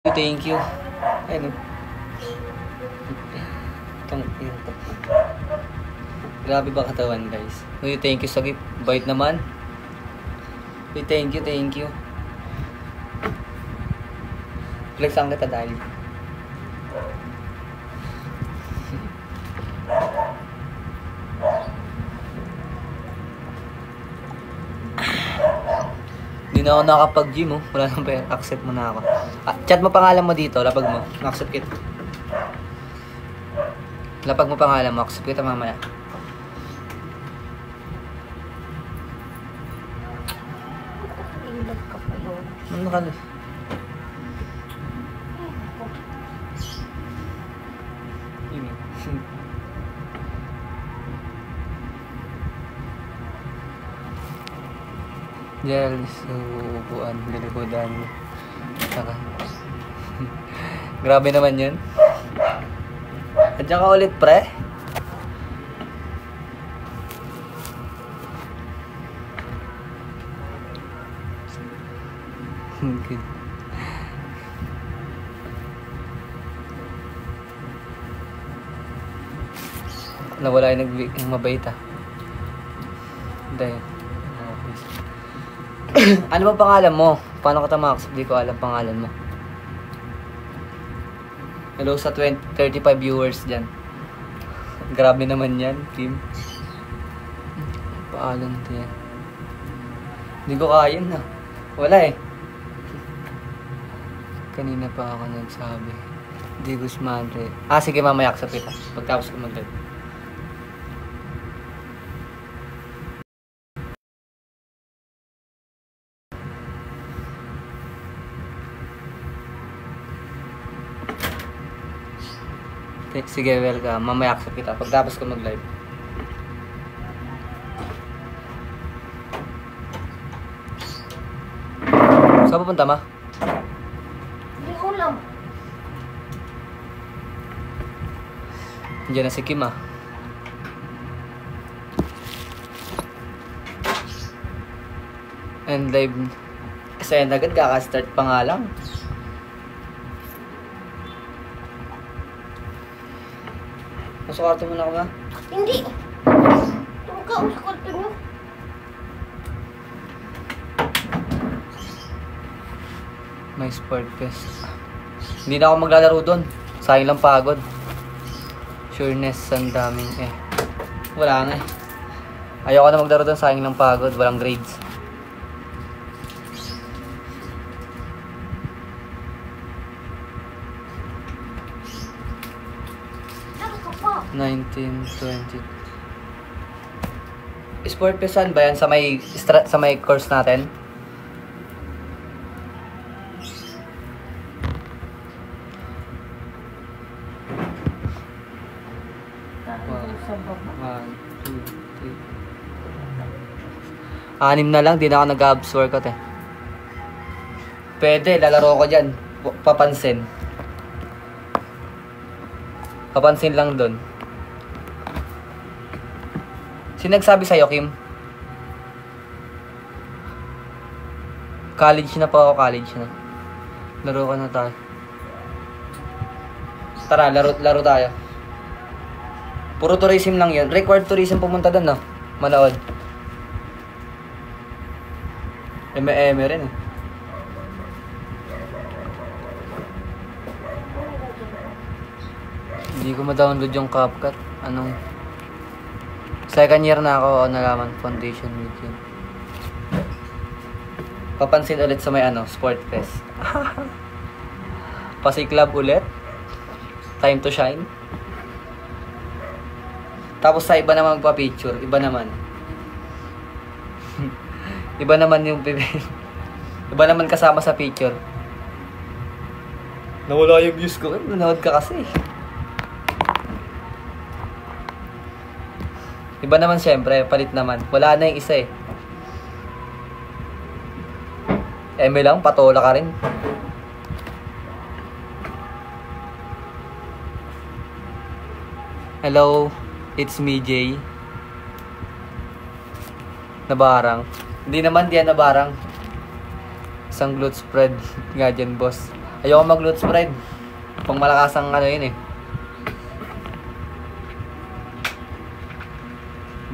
Thank you. Ayun. Grabe ba katawan, guys? Uy, thank you sa gift. Bait naman. Uy, thank you, thank you. Flex ang kita dahil. Hindi na ako nakapag-gym, oh. Wala nang pera. Accept mo na ako. Chat mo pangalan mo dito. Lapag mo. Accept kita. Lapag mo pangalan mo. Accept kita mamaya. Ilag ka pa yun. Ano ka? Diyan, so, upuan, lilikodan. Saka. Grabe naman yun. Andiyan ka ulit, pre. Good. Nawala yung mabait, ah. Dahil. Ano ba pangalan mo? Paano ka tamax? Hindi ko alam pangalan mo. Hello sa 35 viewers dyan. Grabe naman yan, Kim. Paalan ito yan. Hindi ko kaya na. Wala eh. Kanina pa ako nagsabi. Di Guzmadre. Sige, mamaya sa pita. Pagtapos ko mag-live. Sige, welcome. Mamaya accept kita. Pagtapos ko mag-live. Saan pupunta, ma? Hindi ko alam. Diyan na si Kim, ah. And live. Kasi agad kaka-start pa nga lang. Nasa kwarto mo na ako, ma? Hindi. Tulog ka sa kwarto nyo. May sport fest. Hindi na ako maglalaro doon. Sayang lang pagod. Sureness, ang daming eh. Wala nga eh. Ayoko na maglaro doon. Sayang lang pagod. Walang grades. Ano ka pa? 1920. Sport fest saan ba yan? Sa may course natin? Sa baba. 1, 2, 3. 6 na lang, di na ako nag-abs workout eh. Pwede, lalaro ko dyan. Papansin. Papansin lang dun. Sino nagsabi sa'yo, Kim? College na po ako, college na. Laro ka na tayo. Tara, laro tayo. Puro tourism lang yun. Required tourism pumunta doon, no? Manood. Eme rin eh. Hindi ko ma-download yung CapCut. Anong... Second year na ako nalaman foundation with yun. Papansin ulit sa may sport fest. Pasiklab ulit. Time to shine. Tapos sa iba naman magpa-picture, iba naman. Iba naman yung iba naman kasama sa picture. Nawala yung views ko. Nanood ka kasi. Iba naman syempre, palit naman. Wala na yung isa eh. Eme lang, patola ka rin. Hello. It's me, Jay. Nabarang. Hindi naman diyan nabarang. Isang glute spread nga dyan, boss. Ayoko mag-loot spread. Pang malakas ang ano yun eh.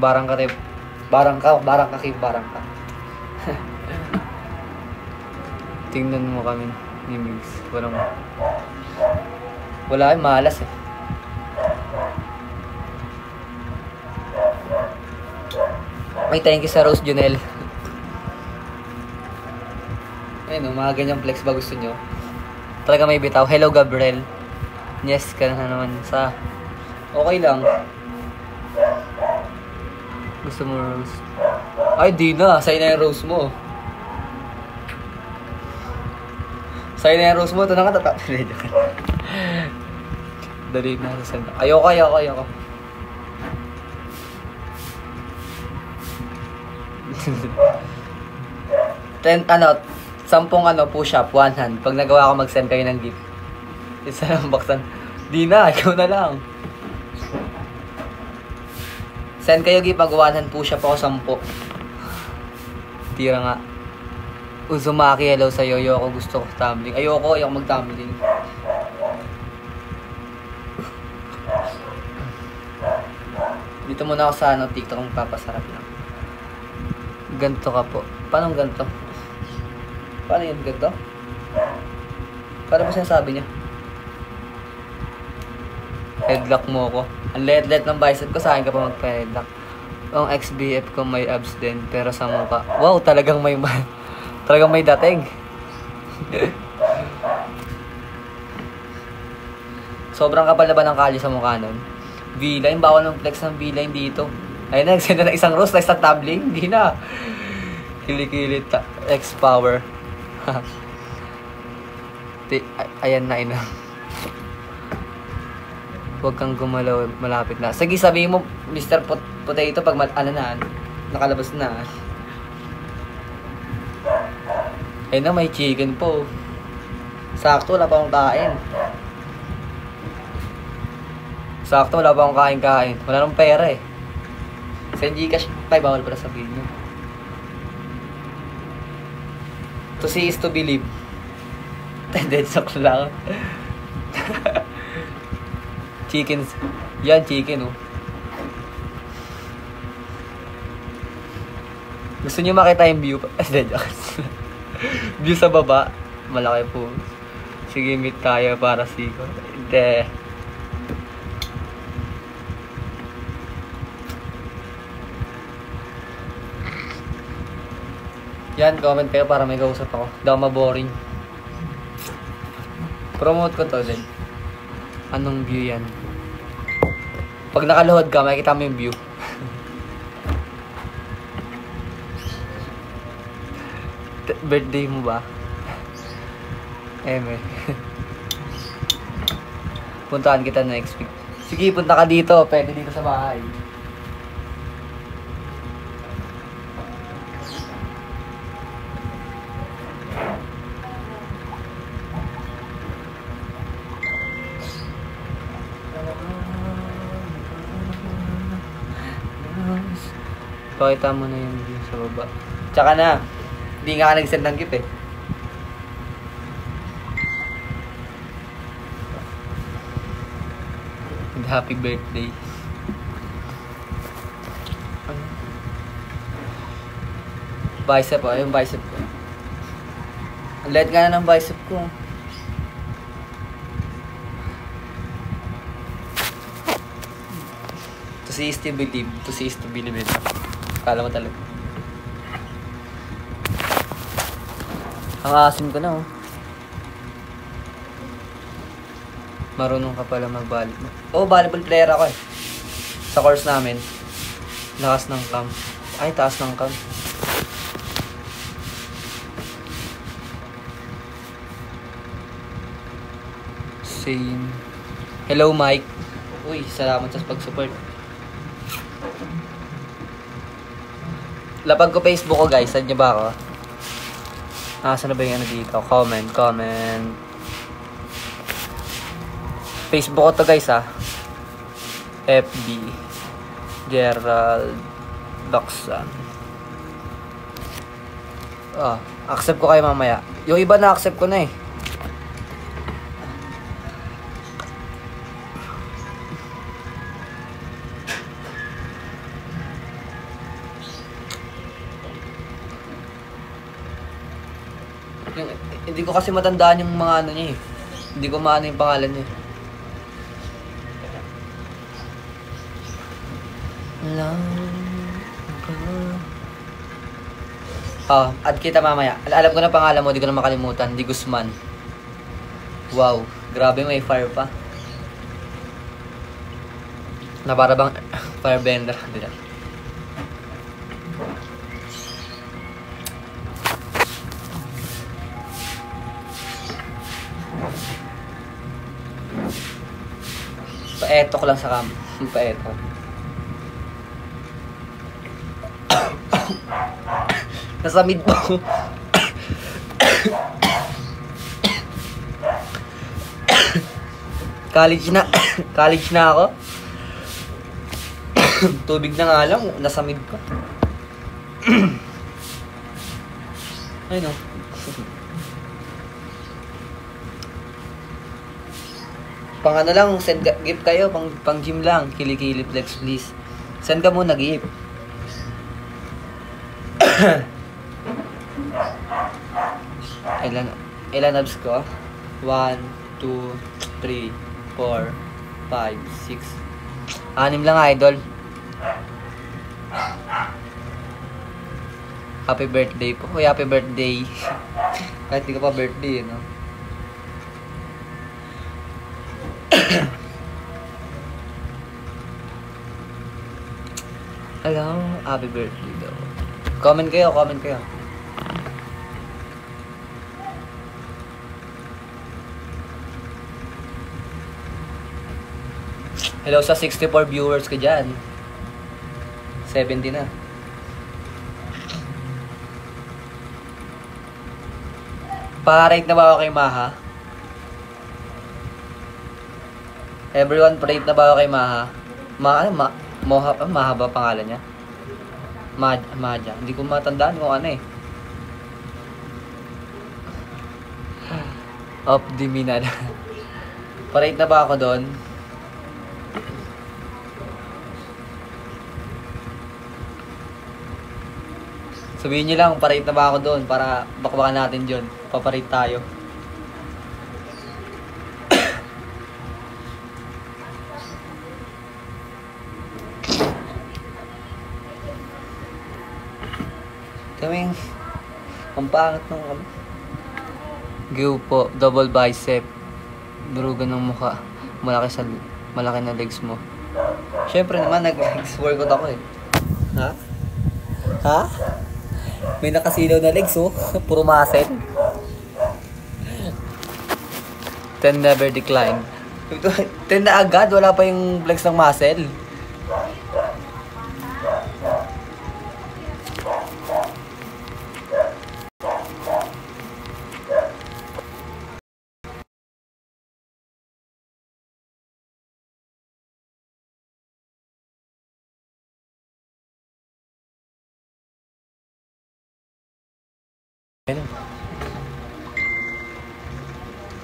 Barang ka. Tingnan mo kami ni Migs. Wala eh, malas eh. Ay, thank you sa Rose Junel. Ayun, mga ganyang flex ba gusto nyo? Talaga may bitaw. Hello, Gabriel. Yes, ka na naman sa... Okay lang. Gusto mo Rose? Ay, di na. Sa'yo na yung Rose mo. Sa'yo na yung Rose mo. Ito na ka tatap. Dali na. Ayoko. Sampung push up, one hand. Pag nagawa ko, mag-send kayo ng gift. Isa lang baksan. Di na, ikaw na lang. Send kayo gift, pag one hand push up ako, 10. Tira nga. Uzumaki, hello sa'yo. Ayoko, gusto ko tumbling. Ayoko mag-tumbling. Dito muna ako sa TikTok kung papasarap lang. Ganto ka po. Paano ganto? Paano yun ganto? Paano ba sinasabi niya? Headlock mo ko. Ang let ng bicep ko, sa akin ka pa magpa-headlock. Ang XBF ko may abs din, pero sa mukha. Wow, talagang may dating. Sobrang kapal na ba ng kalye sa mukha nun? V-line, bawal ng flex ng V-line dito. Ayun na, nagsenda na isang rose na isang tabling. Hindi na. Kilikili X-Power. Ayan na, ina. Huwag kang gumalaw, malapit na. Sige, sabihin mo, Mr. Potato, pag nakalabas na. Ayun na, may chicken po. Sakto, wala pa akong kain. Wala pa akong kain. Wala nang pera eh. Sa Gcash, bawal pala sabihin nyo. To see is to believe. Dead sock lang. Chickens. Yan, chicken, oh. Gusto nyo makita yung view? View sa baba. Malaki po. Sige, meet tayo para siko. Hindi. Yan, comment kayo para may kausap ako. Daw maboring. Promote ko to din. Anong view yan? Pag nakaluhod ka, makikita mo yung view. Birthday mo ba? Eme. Puntahan kita next week. Sige, punta ka dito. Pwede dito sa bahay. Pakita mo na yung view sa baba. Tsaka na, hindi nga ka nag-send ng gift eh. And happy birthday. Bicep oh, yung bicep ko. Ang light nga na ng bicep ko. To see is to believe. To see is to believe it. Kala mo talaga. Ang asim ko na oh. Marunong ka pala mag-volleyball. Oh, volleyball player ako eh. Sa course namin. Lakas ng cam. Ay, taas ng cam. Same. Hello, Mike. Uy, salamat sa pag-support. Lapag ko Facebook ko guys, saan nyo ba ako? Saan na ba yung dito? Comment. Facebook ko to guys FB Gerald Baksan. Accept ko kayo mamaya. Yung iba na accept ko na eh. Yung, hindi ko kasi matandaan yung mga ano niya eh. Hindi ko maano yung pangalan niya. Add kita mamaya. Alam ko na pangalan mo, di ko na makalimutan. Di Guzman. Wow, grabe may fire pa. Na para bang firebender. Di na. Paetok lang sa cam. Paetok. Nasa mid mo. College na ako. Tubig na nga lang, nasa mid ko. Ay no. Pang ano lang, send gift kayo, pang gym lang. Kilikili flex please. Send ka muna gift. Ilan abs ko? 1, 2, 3, 4, 5, 6. 6 lang idol. Happy birthday po. Uy, happy birthday. Kahit di ka pa birthday, no? Hello, happy birthday daw. Comment kayo. Hello sa 64 viewers ko dyan. 70 na. Pa-rate na ba ako kay Maha? Everyone, pa-rate na ba ako kay Maha? Maha ba pangalan niya? Maja. Hindi ko matandaan kung ano eh. Of the Minad. Pa-rate na ba ako doon? Sabihin niyo lang, pa-rate na ba ako doon para bakbakan natin dyan. Paparate tayo. Kaming ang pangit ng ano. Give po, double bicep. Durugan ng mukha. Malaki na legs mo. Syempre naman, nag-legs workout ako eh. Ha? May nakasilaw na legs oh. Puro muscle. 10 never decline. 10 na agad, wala pa yung flex ng muscle.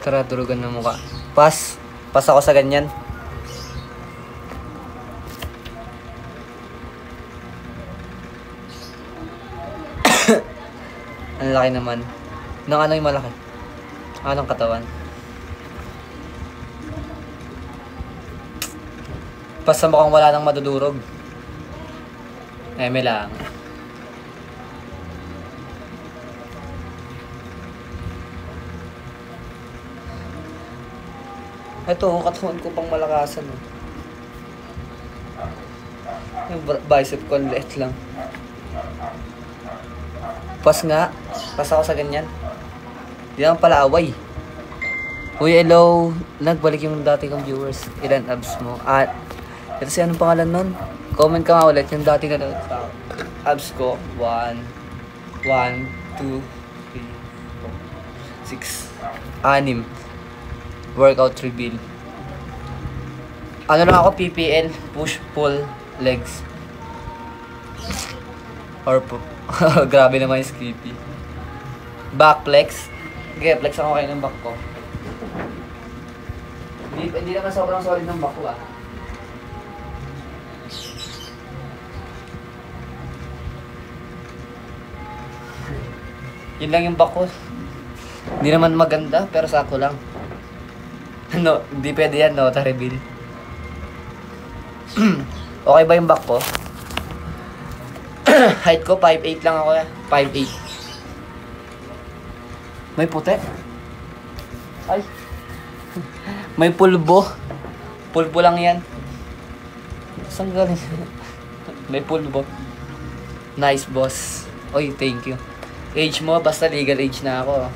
Tara, durugan ng mukha. Pas ako sa ganyan. Ang laki naman. Nang ano yung malaki? Anong katawan? Pas sa mukhang wala nang madudurog. Eme lang. Ito, katawan ko pang malakasan. Yung bicep ko, liit lang. Pas nga. Pas ako sa ganyan. Di naman pala away. Uy, hello. Nagbalik yung dati kong viewers. Ilan abs mo? Ito si anong pangalan nun? Comment ka nga ulit yung dati na abs ko. 1, 2, 3, 4, 5, 6, 6. Workout reveal. Ano lang ako, PPL, push, pull, legs. Or grabe naman yung skippy. Back flex. Okay, flex ako kayo ng back ko. Hindi naman sobrang solid ng back ko ah. Yun lang yung back ko. Hindi naman maganda, pero sakto lang. No, hindi pwede yan, no? Reveal. Okay ba yung back ko? Height ko, 5'8 lang ako. 5'8. May puti. Ay. May pulbo. Pulbo lang yan. Saan galing? May pulbo. Nice, boss. Oy, thank you. Age mo, basta legal age na ako.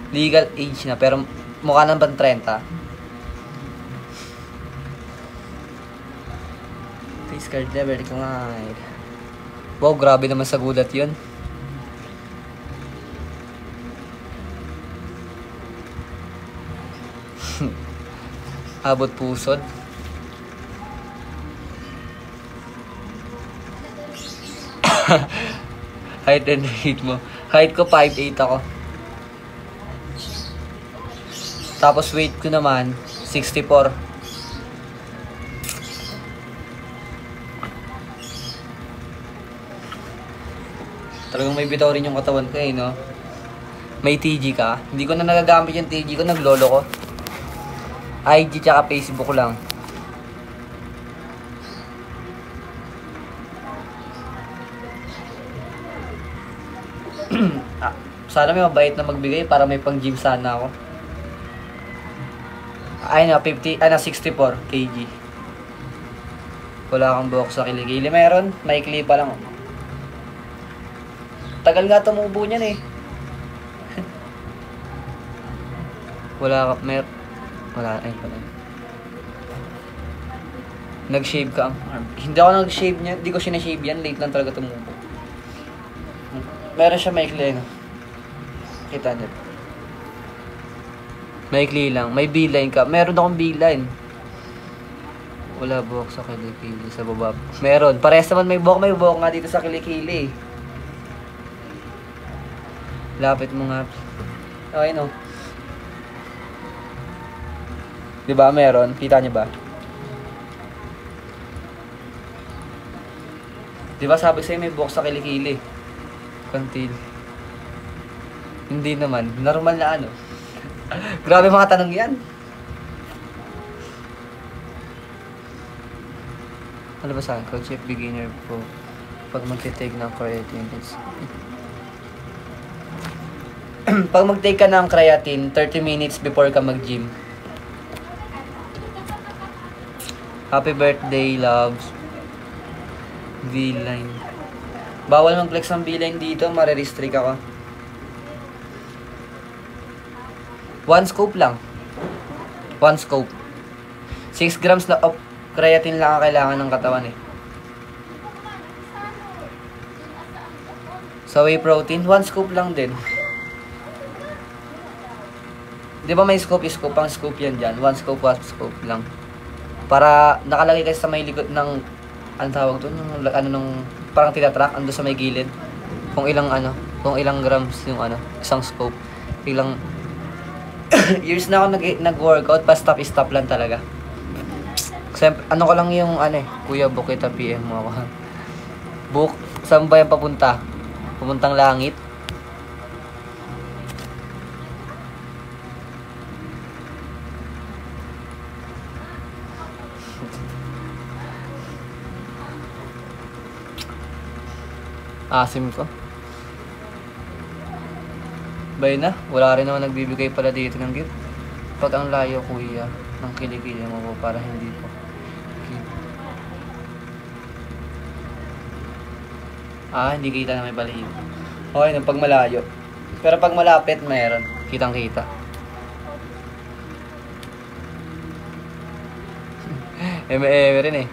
Legal age na, pero mukha nang bang 30. Face card level, decline. Wow, grabe naman sa gulat yun. Abot pusod. Height and weight mo. Height ko 5'8 ako. Tapos weight ko naman 64. Talagang may bitaw rin yung katawan ko eh, no? May TG ka. Hindi ko na nagagamit yung TG ko, naglolo ko. IG tsaka Facebook lang. Sana may mabait na magbigay para may pang gym sana ako. Ay na, 64 kg. Wala kang buhok sa kilikili. Meron, maikli pa lang. Tagal nga tumubo niyan eh. Wala ka, wala, ay pala. Nag-shave ka ang arm. Hindi ako nag-shave niya, hindi ko sinashave yan. Late lang talaga tumubo. Meron siya maikli, no? Kita niyo. Maikli lang. May beeline ka. Meron akong beeline. Wala buhok sa kilikili. Sa baba. Meron. Parehas naman may buhok. May buhok nga dito sa kilikili. Lapit mo nga. Okay, no? Diba meron? Kita niyo ba? Diba sabi sa'yo may buhok sa kilikili? Kantil. Hindi naman. Normal na ano. Grabe mga tanong yan. Ano ba saan? Coach if beginner po. Pag magtitake ng creatine. Pag mag-take ka ng creatine, 30 minutes before ka mag-gym. Happy birthday, loves. V-line. Bawal mag-flex ng V-line dito, marirestrict ako. 1 scoop lang. 1 scoop. 6 grams na of creatine lang ang kailangan ng katawan eh. Sa whey protein, 1 scoop lang din. Di ba may scoop, pang scoop yan dyan. 1 scoop lang. Para nakalagay kasi sa may likod ng, ang tawag doon, parang tinatrack, ando sa may gilid. Kung ilang grams yung isang scoop. Ilang, years na ako nag-workout, pa stop lang talaga. Kasi ko lang yung Kuya Bukita PM mo ako. Book, saan ba yan papunta? Pupuntang langit? Asim ko. Bay na, wala rin naman nagbibigay pala dito ng gift. Pag ang layo kuya, ng kilikili mo po para hindi po. Hindi kita na may balahibo. Okay, nung pag malayo. Pero pag malapit, mayroon. Kitang kita. Eme rin eh.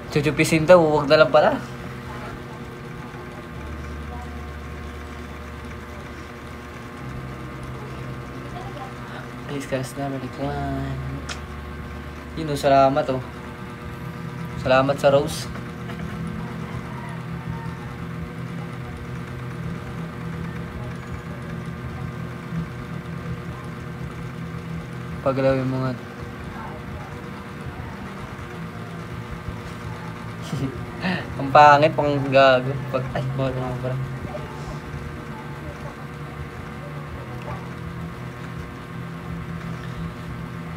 Chuchupisin daw, huwag na lang pala. Please cast na, malikwan. Yun o, salamat o. Salamat sa Rose. Pagalawin mo nga. Ang pangit, pang gago. Ay, bawal na ako pala.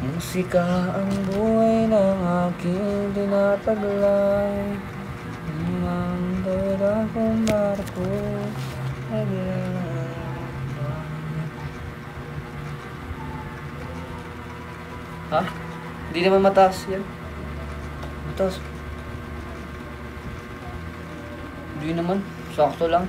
Musika ang buhay ng aking tinataglay. Ang dala kong barko. Ha? Hindi naman mataas yan. Mataas. Hindi naman. Sakto lang.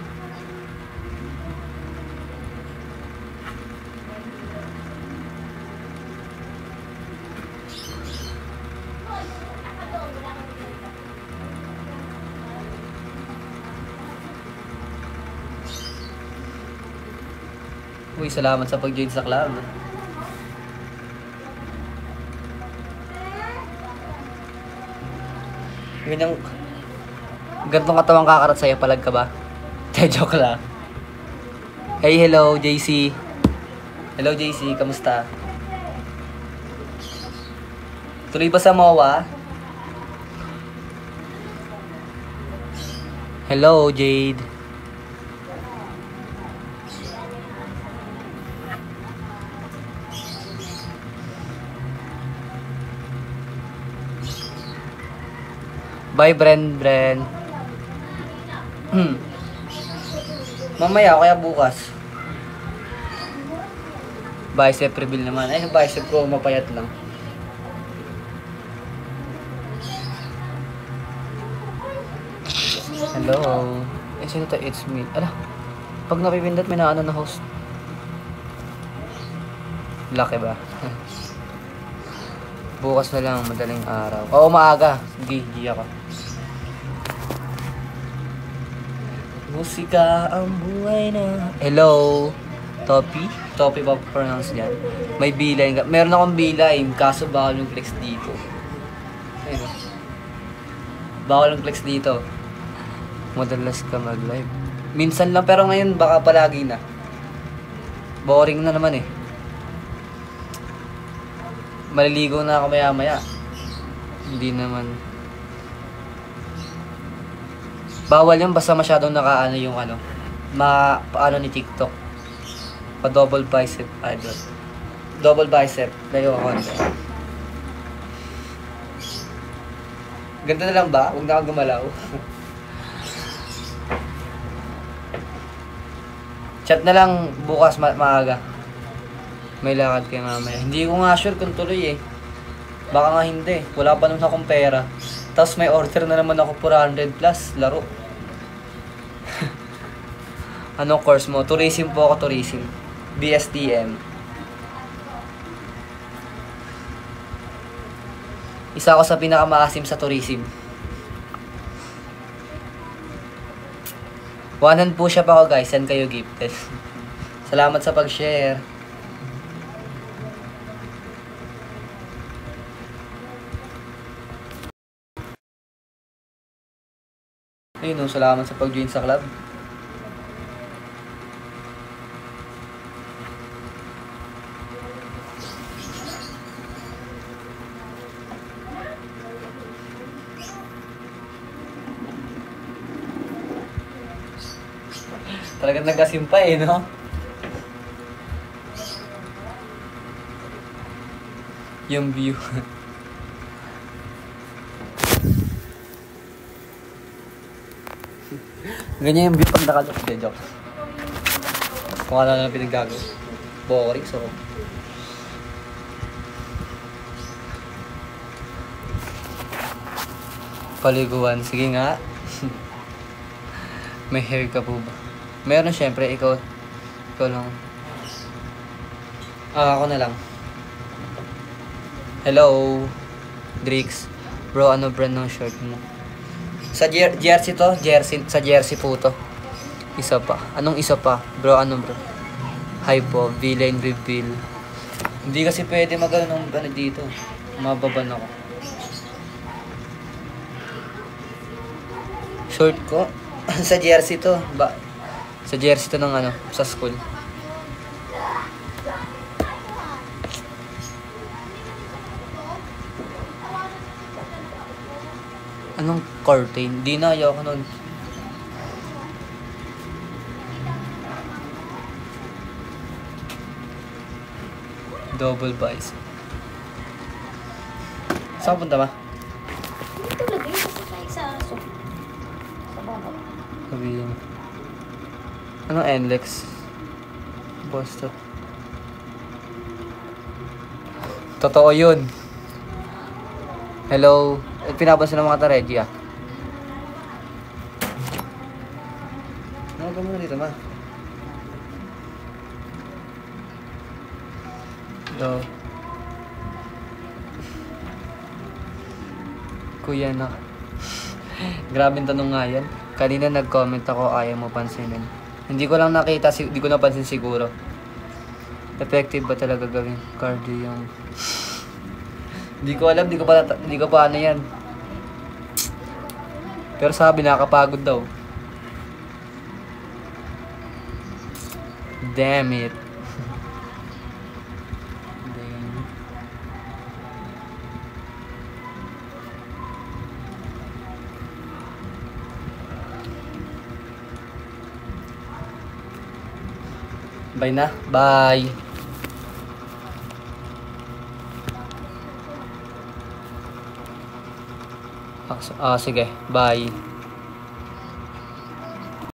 Uy, salamat sa pag-join sa club. Yun yung gantong katawang kakarat sa'yo, palag ka ba? Joke lang. Hey, hello, JC. Hello, JC. Kamusta? Tuloy pa sa MOA? Hello, Jade. Bye, Bren. Mamaya, kaya bukas. Bicep reveal naman. Ay, yung bicep ko mapayat lang. Hello. Eh, sino to? It's me. Ala, pag napipindot, may naano na host. Laki ba? Bukas na lang, madaling araw. Oo, maaga. Gigi ako. Musika ang buhay na... Hello, Topi? Topi ba pronounce yan? May bilay. Meron akong bilay, kaso bawal yung flex dito. Ayun. Bawal yung flex dito. Madalas ka mag-live. Minsan lang, pero ngayon baka palagi na. Boring na naman eh. Maliligo na ako maya-maya. Hindi naman. Bawal yun basta masyadong nakaano yung ano. Paano ni TikTok. Pa double bicep idol. Double bicep. Layo ako. Ganda na lang ba? Huwag na akong gumalaw. Chat na lang bukas maaga. May lakad kayo mamaya. Hindi ko nga sure kung tuloy eh. Baka nga hindi. Wala pa naman akong pera. Tapos may order na naman ako 400 plus. Laro. Anong course mo? Tourism po ako, tourism. BSTM. Isa ako sa pinakamaasim sa tourism. One hand push up ako guys. Send kayo gifted. Salamat sa pag-share. Ayun o, salamat sa pag-join sa club. Talagang nagkasimpa eh, no? Yung view. Ganyan yung view pag nakalap. Hindi, joke. Kung ano na pinagago. Boring, so. Paliguan. Sige nga. May hair ka po ba? Meron syempre, ikaw lang. Ako na lang. Hello, Drix. Bro, ano brand ng shirt mo? Sa jersey to? Sa jersey po to. Isa pa. Anong isa pa? Bro, ano bro? Hi po, villain reveal. Hindi kasi pwede magano ng ano dito. Mababan ako. Short ko? Sa jersey to. Sa jersey to ng ano, sa school. Anong curtain? Di na, ayoko nun. Double bicep. Saan punta ba? Dito lagay sa aso. Sa baba. Sabihin. Anong NLEX? Basta. Totoo yun. Hello. Pinapansin ng mga tareji ah. Ano mo dito ma? Hello. Kuya na. Grabing tanong nga yan. Kanina nag-comment ako, ayaw mo pansinin. Hindi ko lang nakita, hindi ko napansin siguro. Effective ba talaga gawin cardio yung... Hindi ko alam, hindi ko pa ano yan. Pero sabi, nakakapagod daw. Damn it. Damn. Bye na. Bye. Sige. Bye.